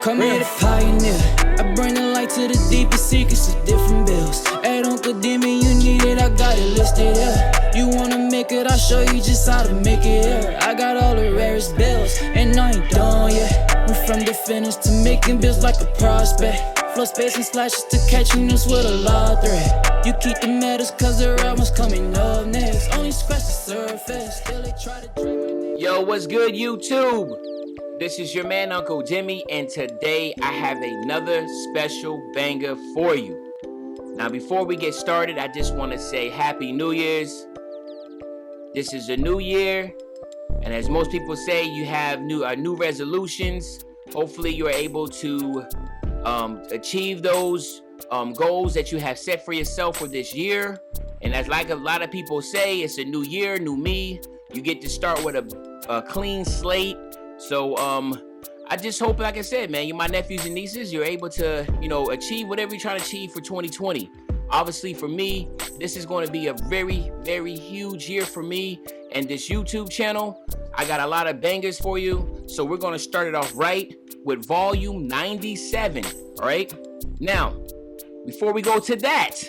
Come here to pioneer. I bring the light to the deepest secrets of different bills. Hey, Uncle Demi, you need it, I got it listed here. You wanna make it, I'll show you just how to make it here. I got all the rarest bills, and I ain't done yet. Went from the finish to making bills like a prospect. Flow space and slashes to catching this with a lot of thread. You keep the medals cause the real one's coming up next. Only scratch the surface, still they try to drink my name. Yo, what's good, YouTube? This is your man, Uncle Demi, and today I have another special banger for you. Now, before we get started, I just want to say Happy New Year's. This is a new year, and as most people say, you have new resolutions. Hopefully, you're able to achieve those goals that you have set for yourself for this year. And as like a lot of people say, it's a new year, new me. You get to start with a clean slate. So I just hope, like I said, man, you my nephews and nieces, you're able to, achieve whatever you're trying to achieve for 2020. Obviously, for me, this is going to be a very, very huge year for me and this YouTube channel. I got a lot of bangers for you. So we're going to start it off right with volume 97. All right. Now, before we go to that,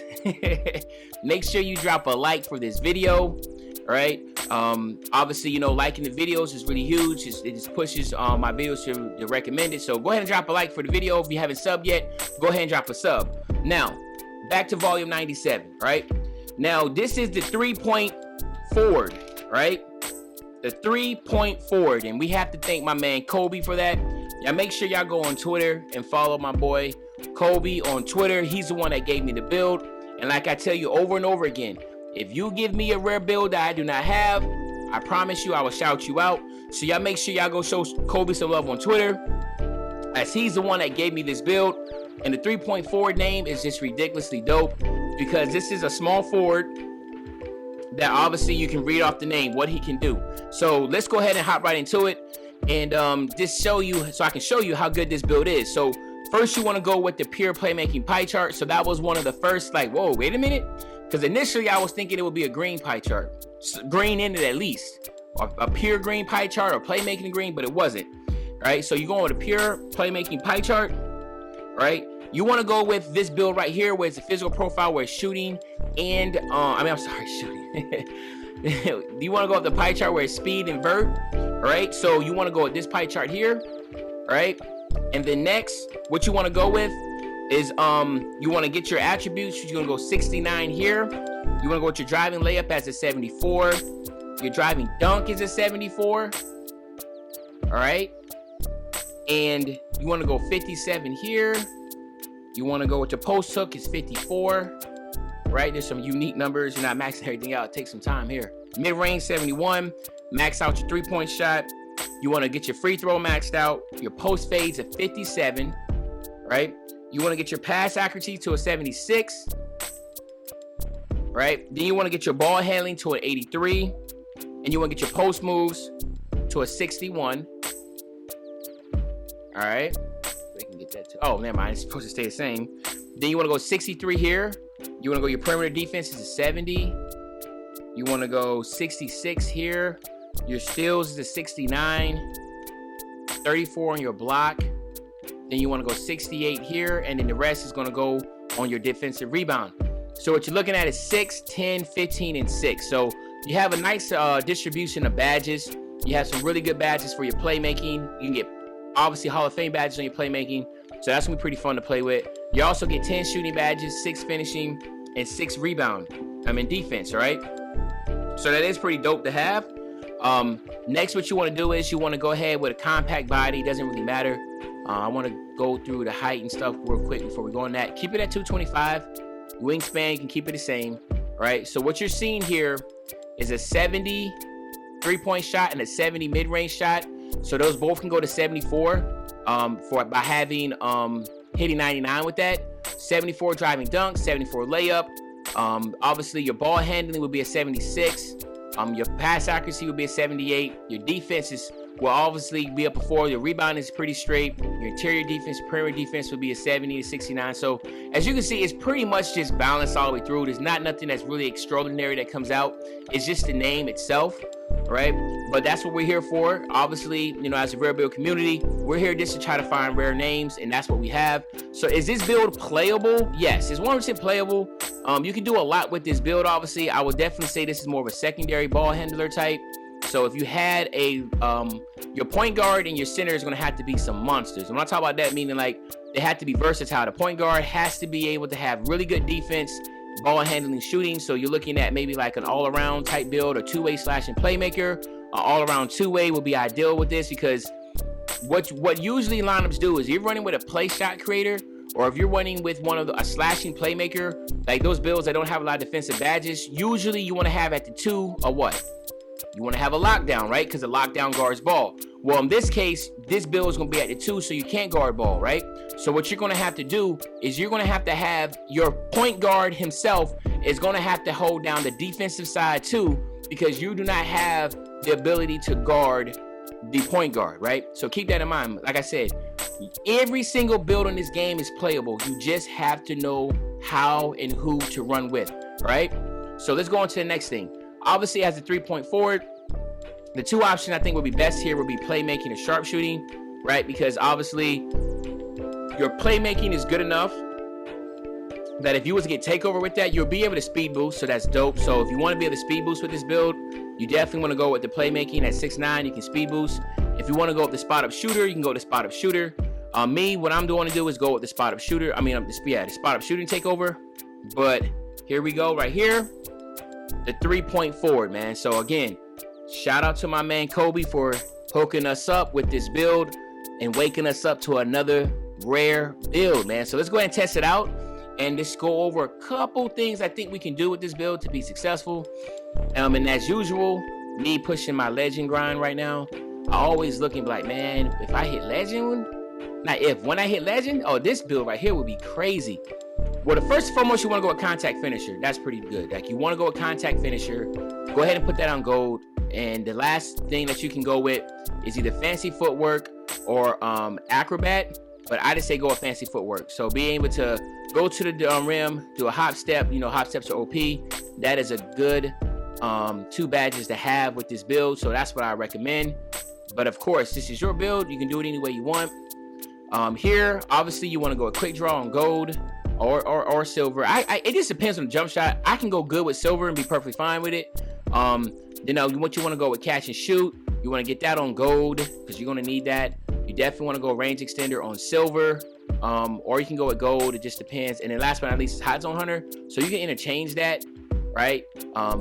make sure you drop a like for this video. All right. Obviously, liking the videos is really huge. It just pushes my videos to recommend it. So go ahead and drop a like for the video. If you haven't subbed yet, go ahead and drop a sub. Now, back to volume 97, right? Now, this is the 3-point forward, right? The 3-point forward. And we have to thank my man Kobe for that. Y'all make sure y'all go on Twitter and follow my boy Kobe on Twitter. He's the one that gave me the build. And like I tell you over and over again, if you give me a rare build that I do not have, I promise you I will shout you out. So y'all make sure y'all go show Kobe some love on Twitter, as he's the one that gave me this build. And the 3-point forward name is just ridiculously dope, because this is a small forward that obviously you can read off the name what he can do. So let's go ahead and hop right into it and just show you, so I can show you how good this build is. So first, you want to go with the pure playmaking pie chart. So that was one of the first, like, whoa, wait a minute. Because initially I was thinking it would be a green pie chart, green in it at least, or a pure green pie chart or playmaking green, but it wasn't. Right, so you're going with a pure playmaking pie chart. Right, you want to go with this build right here, where it's a physical profile, where it's shooting and shooting. You want to go with the pie chart where it's speed and vert. Right, so you want to go with this pie chart here. Right, and then next, what you want to go with is you want to get your attributes. You're going to go 69 here. You want to go with your driving layup as a 74. Your driving dunk is a 74. All right. And you want to go 57 here. You want to go with your post hook is 54. Right. There's some unique numbers. You're not maxing everything out. Take some time here. Mid-range 71. Max out your 3-point shot. You want to get your free throw maxed out. Your post fades at 57. Right. You want to get your pass accuracy to a 76, right? Then you want to get your ball handling to an 83, and you want to get your post moves to a 61. All right, we can get that too. Oh, never mind. It's supposed to stay the same. Then you want to go 63 here. You want to go your perimeter defense is a 70. You want to go 66 here. Your steals is a 69. 34 on your block. Then you want to go 68 here, and then the rest is going to go on your defensive rebound. So what you're looking at is 6, 10, 15, and 6. So you have a nice distribution of badges. You have some really good badges for your playmaking. You can get, obviously, Hall of Fame badges on your playmaking. So that's going to be pretty fun to play with. You also get 10 shooting badges, 6 finishing, and 6 rebound. Defense, all right? So that is pretty dope to have. Next, what you want to do is you want to go ahead with a compact body. It doesn't really matter. I want to go through the height and stuff real quick before we go on that. Keep it at 225. Wingspan, you can keep it the same. All right. So what you're seeing here is a 70 3-point shot and a 70 mid-range shot. So those both can go to 74 by having hitting 99 with that. 74 driving dunk, 74 layup. Obviously, your ball handling would be a 76. Your pass accuracy would be a 78. Your defense is will obviously be up before. Your rebound is pretty straight. Your interior defense, perimeter defense would be a 70 to 69. So as you can see, it's pretty much just balanced all the way through. There's not nothing that's really extraordinary that comes out. It's just the name itself, right? But that's what we're here for. Obviously, you know, as a rare build community, we're here just to try to find rare names, and that's what we have. So is this build playable? Yes, it's 100% playable. You can do a lot with this build. Obviously, I would definitely say this is more of a secondary ball handler type. So if you had a your point guard and your center is going to have to be some monsters. I'm not talking about that meaning like they have to be versatile. The point guard has to be able to have really good defense, ball handling, shooting. So you're looking at maybe like an all-around type build or two-way slashing playmaker. All-around two-way would be ideal with this, because what usually lineups do is you're running with a play shot creator, or if you're running with one of a slashing playmaker, like those builds that don't have a lot of defensive badges, usually you want to have at the 2 a what? You want to have a lockdown, right? Because the lockdown guards ball. Well, in this case, this build is going to be at the 2, so you can't guard ball, right? So what you're going to have to do is you're going to have your point guard himself is going to have to hold down the defensive side too, because you do not have the ability to guard the point guard, right? So keep that in mind. Like I said, every single build in this game is playable. You just have to know how and who to run with, right? So let's go on to the next thing. Obviously, as a 3-point forward, the two options I think would be best here would be playmaking and sharpshooting, right? Because obviously, your playmaking is good enough that if you was to get takeover with that, you'll be able to speed boost, so that's dope. So if you want to be able to speed boost with this build, you definitely want to go with the playmaking at 6'9", you can speed boost. If you want to go with the spot-up shooter, you can go with the spot-up shooter. What I'm going to do is go with the spot-up shooter. The spot-up shooting takeover. But here we go right here. The 3-point forward, man. So again, shout out to my man Kobe for hooking us up with this build and waking us up to another rare build, man. So let's go ahead and test it out and just go over a couple things I think we can do with this build to be successful. And as usual, me pushing my legend grind right now. I always looking like, man, if I hit legend, when I hit legend, oh, this build right here would be crazy. Well, the first and foremost, you want to go with contact finisher. That's pretty good. Like, you want to go with contact finisher. Go ahead and put that on gold. And the last thing that you can go with is either fancy footwork or acrobat. But I just say go with fancy footwork. So being able to go to the rim, do a hop step. You know, hop steps are OP. That is a good 2 badges to have with this build. So that's what I recommend. But of course, this is your build. You can do it any way you want. Here, obviously, you want to go a quick draw on gold or silver. It just depends on the jump shot. I can go good with silver and be perfectly fine with it. You know, what you want to go with catch and shoot. You want to get that on gold because you're going to need that. You definitely want to go range extender on silver. Or you can go with gold. It just depends. And then last but not least is hot zone hunter. So you can interchange that, right?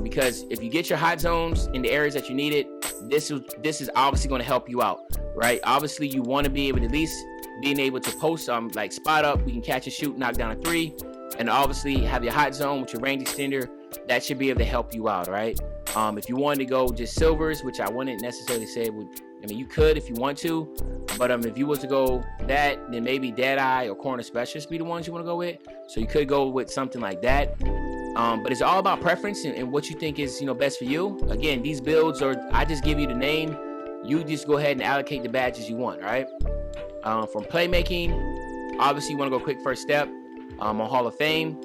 Because if you get your hot zones in the areas that you need it, this is obviously going to help you out, right? Obviously, you want to be able to at least being able to post like spot up, we can catch and shoot, knock down a 3, and obviously have your hot zone with your range extender. That should be able to help you out, right? If you wanted to go just silvers, which I wouldn't necessarily say would, I mean, you could if you want to, but if you was to go that, then maybe Deadeye or Corner Specialist be the ones you want to go with. So you could go with something like that. But it's all about preference and what you think is, best for you. Again, these builds are, I just give you the name. You just go ahead and allocate the badges you want, right? From playmaking, obviously you want to go quick first step. On Hall of Fame,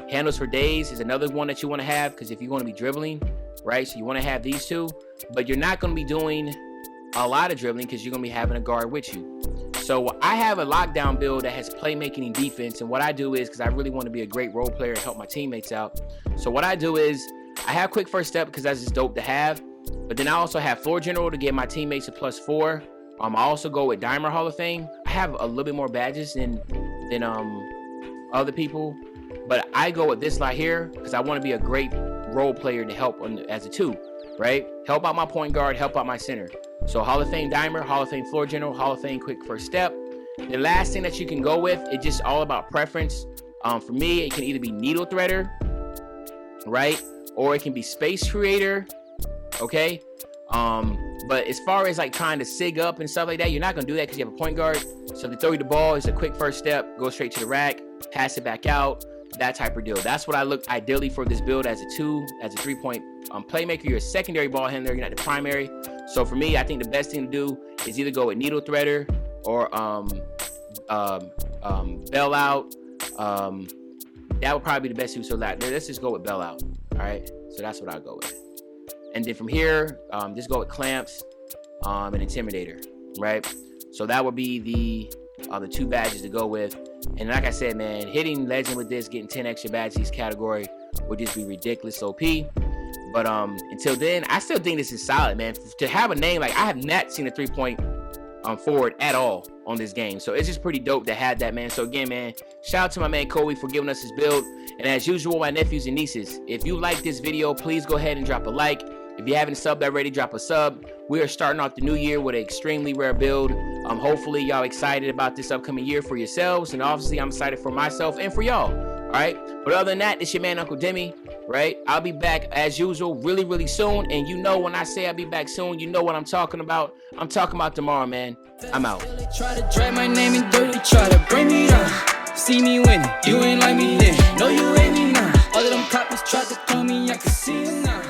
handles for days is another one that you want to have, because if you're going to be dribbling, right? So you want to have these two, but you're not going to be doing a lot of dribbling because you're going to be having a guard with you. So I have a lockdown build that has playmaking and defense, and what I do is, because I really want to be a great role player and help my teammates out, so what I do is I have quick first step because that's just dope to have, but then I also have floor general to give my teammates a +4. I also go with Dimer Hall of Fame. I have a little bit more badges than other people, but I go with this lot here because I want to be a great role player to help as a 2, right? Help out my point guard, help out my center. So Hall of Fame Dimer, Hall of Fame floor general, Hall of Fame quick first step. The last thing that you can go with, it's just all about preference. For me, it can either be needle threader, right? Or it can be space creator, okay? But as far as like trying to sig up and stuff like that, you're not gonna do that because you have a point guard. So if they throw you the ball, it's a quick first step, go straight to the rack, pass it back out, that type of deal. That's what I look ideally for this build as a 2, as a 3-point playmaker, you're a secondary ball handler, you're not the primary. So for me, I think the best thing to do is either go with needle threader or bail out. That would probably be the best use of that. Let's just go with bail out. All right, so that's what I'll go with. And then from here, just go with clamps and intimidator, right? So that would be the 2 badges to go with. And like I said, man, hitting legend with this, getting 10 extra badges each category would just be ridiculous OP. But until then, I still think this is solid, man. To have a name, like, I have not seen a 3-point forward at all on this game. So it's just pretty dope to have that, man. So again, man, shout out to my man Kobe for giving us his build. And as usual, my nephews and nieces, if you like this video, please go ahead and drop a like. If you haven't subbed already, drop a sub. We are starting off the new year with an extremely rare build. Hopefully y'all excited about this upcoming year for yourselves, and obviously I'm excited for myself and for y'all. All right, but other than that, it's your man Uncle Demi, right? I'll be back as usual really soon, and you know when I say I'll be back soon, you know what I'm talking about. I'm talking about tomorrow, man. I'm out. Try to drag my name in dirt, they try to bring me down. See me winning, you ain't like me then. No, you ain't me now. All of them coppers tried to call me, I can see you now.